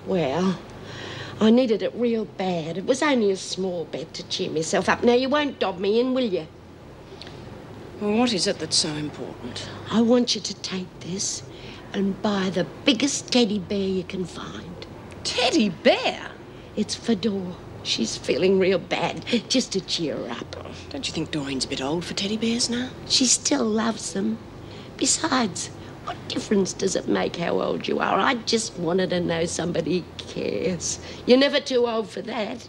Well, I needed it real bad. It was only a small bet to cheer myself up. Now, you won't dob me in, will you? Well, what is it that's so important? I want you to take this and buy the biggest teddy bear you can find. Teddy bear? It's for Dor. She's feeling real bad, just to cheer her up. Oh, don't you think Doreen's a bit old for teddy bears now? She still loves them. Besides, what difference does it make how old you are? I just wanted to know somebody cares. You're never too old for that.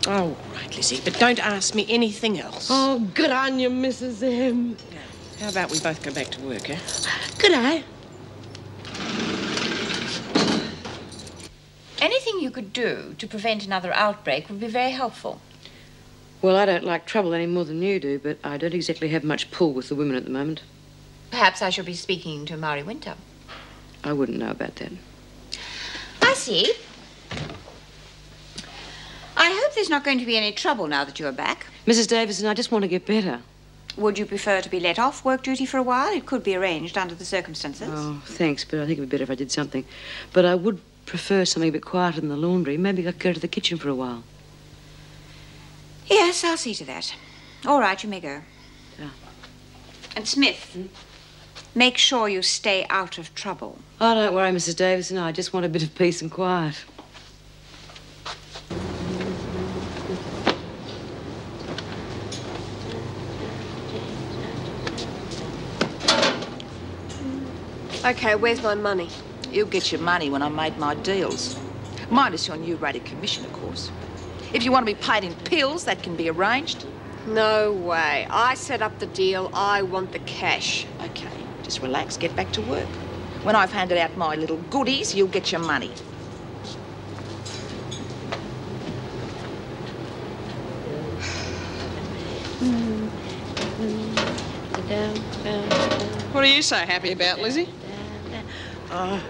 Oh, all right, Lizzie, but don't ask me anything else. Oh, good on you, Mrs. M. Yeah. How about we both go back to work, eh? Good day. Anything you could do to prevent another outbreak would be very helpful. Well, I don't like trouble any more than you do, but I don't exactly have much pull with the women at the moment. Perhaps I shall be speaking to Mary Winter. I wouldn't know about that. I see. I hope there's not going to be any trouble now that you're back. Mrs. Davison, I just want to get better. Would you prefer to be let off work duty for a while? It could be arranged under the circumstances. Oh, thanks, but I think it would be better if I did something. But I would prefer something a bit quieter than the laundry. Maybe I could go to the kitchen for a while. Yes, I'll see to that. All right, you may go. Yeah. And Smith, make sure you stay out of trouble. Oh, don't worry, Mrs. Davison. I just want a bit of peace and quiet. OK, where's my money? You'll get your money when I made my deals. Minus your new rate of commission, of course. If you want to be paid in pills, that can be arranged. No way. I set up the deal. I want the cash. OK, just relax, get back to work. When I've handed out my little goodies, you'll get your money. What are you so happy about, Lizzie? Oh,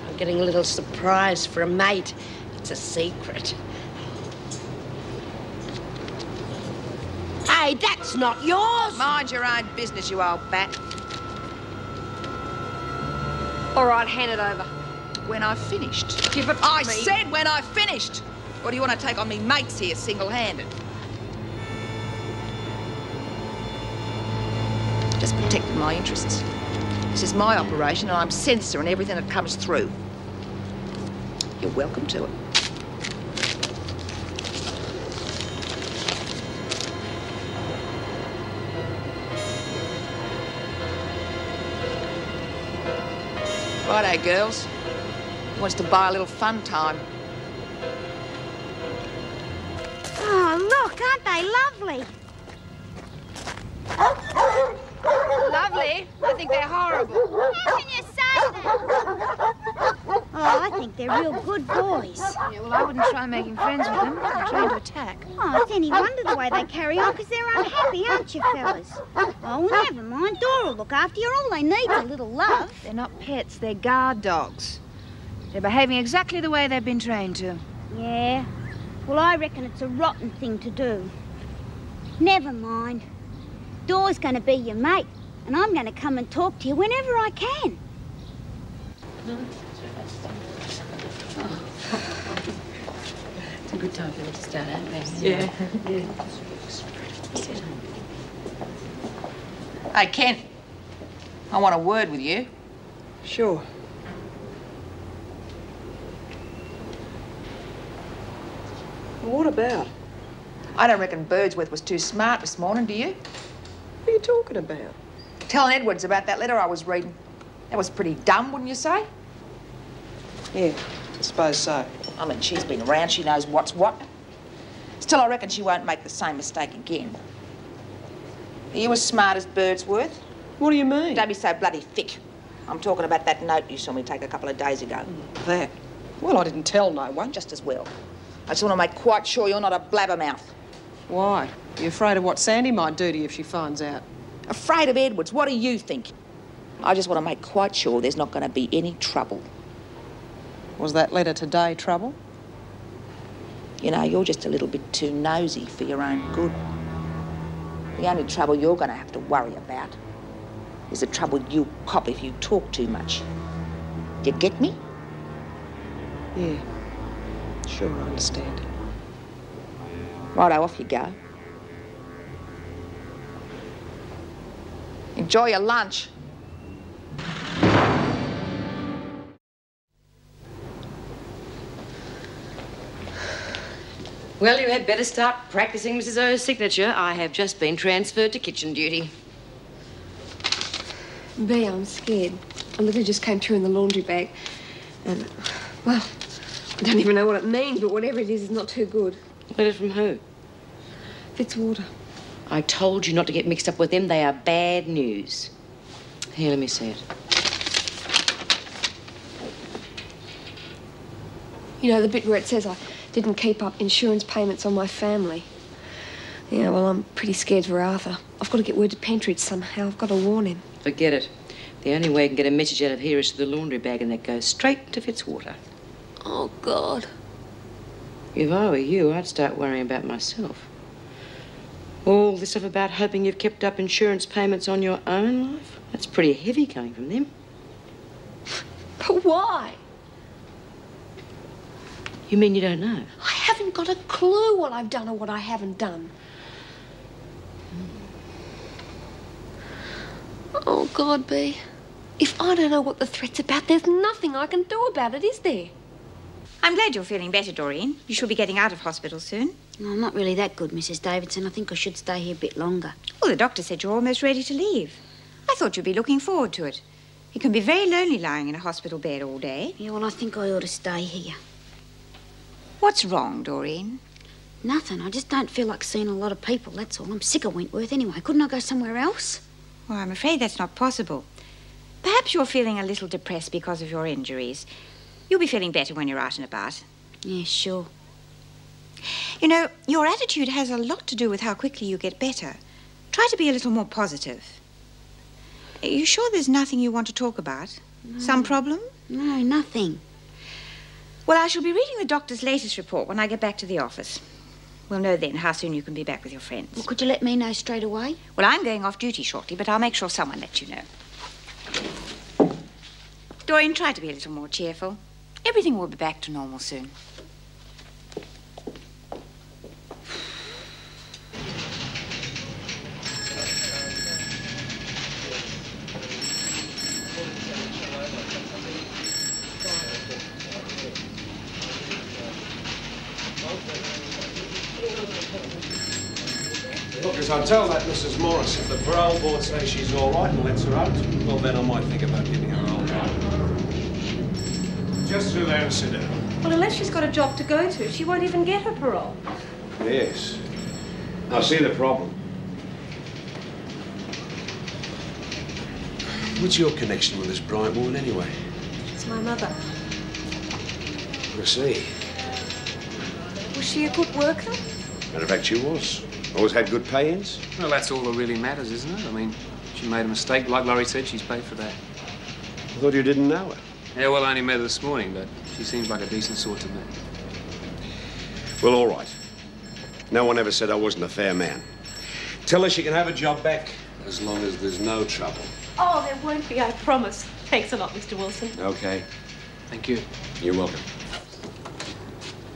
I'm getting a little surprise for a mate. It's a secret. Hey, that's not yours. Mind your own business, you old bat. All right, hand it over. When I've finished. Give it I to me. said when I've finished. Or do you want to take on me mates here single-handed? Just protecting my interests. This is my operation and I'm censoring everything that comes through. You're welcome to it. Righto, girls. Who wants to buy a little fun time? Oh, look, aren't they lovely? Lovely? I think they're horrible. How can you say that? Oh, I think they're real good boys. Yeah, well, I wouldn't try making friends with them. They're trying to attack. Oh, it's any wonder the way they carry on, because they're unhappy, aren't you, fellas? Oh, well, never mind. Dora will look after you. All they need's a little love. They're not pets, they're guard dogs. They're behaving exactly the way they've been trained to. Yeah. Well, I reckon it's a rotten thing to do. Never mind. Dora's going to be your mate, and I'm going to come and talk to you whenever I can. It's a good time for them to start out, maybe. Yeah. Hey, Ken. I want a word with you. Sure. Well, what about? I don't reckon Birdsworth was too smart this morning, do you? What are you talking about? Telling Edwards about that letter I was reading. That was pretty dumb, wouldn't you say? Yeah, I suppose so. I mean, she's been around, she knows what's what. Still, I reckon she won't make the same mistake again. Are you as smart as Birdsworth? What do you mean? Don't be so bloody thick. I'm talking about that note you saw me take a couple of days ago. That? Well, I didn't tell no one. Just as well. I just want to make quite sure you're not a blabbermouth. Why? You afraid of what Sandy might do to you if she finds out? Afraid of Edwards? What do you think? I just want to make quite sure there's not going to be any trouble. Was that letter today trouble? You know, you're just a little bit too nosy for your own good. The only trouble you're going to have to worry about is the trouble you'll cop if you talk too much. You get me? Yeah. Sure, I understand. Righto, off you go. Enjoy your lunch. Well, you had better start practicing Mrs. O's signature. I have just been transferred to kitchen duty. Bea, I'm scared. A letter just came through in the laundry bag. And, well, I don't even know what it means, but whatever it is not too good. Letter from who? Fitzwater. I told you not to get mixed up with them. They are bad news. Here, let me see it. You know, the bit where it says I didn't keep up insurance payments on my family. Yeah, well, I'm pretty scared for Arthur. I've got to get word to Pentridge somehow. I've got to warn him. Forget it. The only way I can get a message out of here is to the laundry bag, and that goes straight to Fitzwater. Oh, God. If I were you, I'd start worrying about myself. All this stuff about hoping you've kept up insurance payments on your own life? That's pretty heavy coming from them. But why? You mean you don't know? I haven't got a clue what I've done or what I haven't done. Oh, God, Bea. If I don't know what the threat's about, there's nothing I can do about it, is there? I'm glad you're feeling better, Doreen. You should be getting out of hospital soon. No, I'm not really that good, Mrs. Davidson. I think I should stay here a bit longer. Well, the doctor said you're almost ready to leave. I thought you'd be looking forward to it. It can be very lonely lying in a hospital bed all day. Yeah, well, I think I ought to stay here. What's wrong, Doreen? Nothing. I just don't feel like seeing a lot of people, that's all. I'm sick of Wentworth anyway. Couldn't I go somewhere else? Well, I'm afraid that's not possible. Perhaps you're feeling a little depressed because of your injuries. You'll be feeling better when you're out and about. Yeah, sure. You know, your attitude has a lot to do with how quickly you get better. Try to be a little more positive. Are you sure there's nothing you want to talk about? No. Some problem? No, nothing. Well, I shall be reading the doctor's latest report when I get back to the office. We'll know then how soon you can be back with your friends. Well, could you let me know straight away? Well, I'm going off duty shortly, but I'll make sure someone lets you know. Doreen, try to be a little more cheerful. Everything will be back to normal soon. Look, as I tell that Mrs. Morris, if the parole board says she's all right and lets her out, well, then I might think about giving her old job. Just through there and sit down. Well, unless she's got a job to go to, she won't even get her parole. Yes. I see the problem. What's your connection with this Bryant woman, anyway? She's my mother. I see. Was she a good worker? Matter of fact, she was. Always had good pay-ins. Well, that's all that really matters, isn't it? I mean, she made a mistake. Like Laurie said, she's paid for that. I thought you didn't know her. Yeah, well, I only met her this morning, but she seems like a decent sort to me. Well, all right. No one ever said I wasn't a fair man. Tell her she can have a job back, as long as there's no trouble. Oh, there won't be, I promise. Thanks a lot, Mr. Wilson. Okay. Thank you. You're welcome.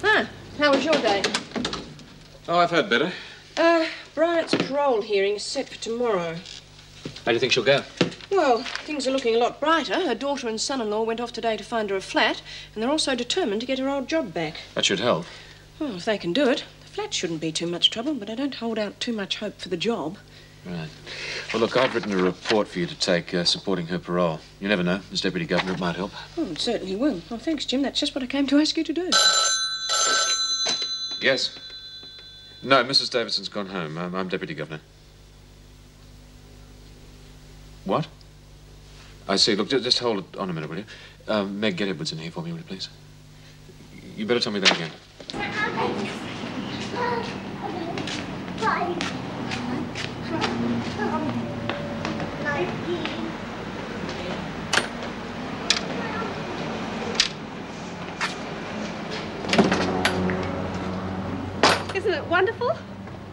Huh. How was your day? Oh, I've heard better. Bryant's parole hearing is set for tomorrow. How do you think she'll go? Well, things are looking a lot brighter. Her daughter and son-in-law went off today to find her a flat, and they're also determined to get her old job back. That should help. Well, if they can do it. The flat shouldn't be too much trouble, but I don't hold out too much hope for the job. Right. Well, look, I've written a report for you to take supporting her parole. You never know. As Deputy Governor, it might help. Oh, it certainly will. Oh, thanks, Jim. That's just what I came to ask you to do. Yes. No, Mrs. Davidson's gone home. I'm Deputy Governor. What? I see. Look, just hold it on a minute, will you? Meg, get Edwards in here for me, will you, please? You better tell me that again. Isn't it wonderful?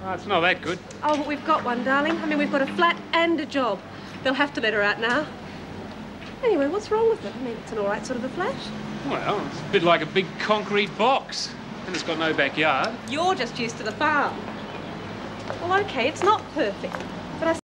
Oh, it's not that good. Oh, but we've got one, darling. I mean, we've got a flat and a job. They'll have to let her out now. Anyway, what's wrong with it? I mean, it's an all right sort of a flat. Well, it's a bit like a big concrete box. And it's got no backyard. You're just used to the farm. Well, OK, it's not perfect, but I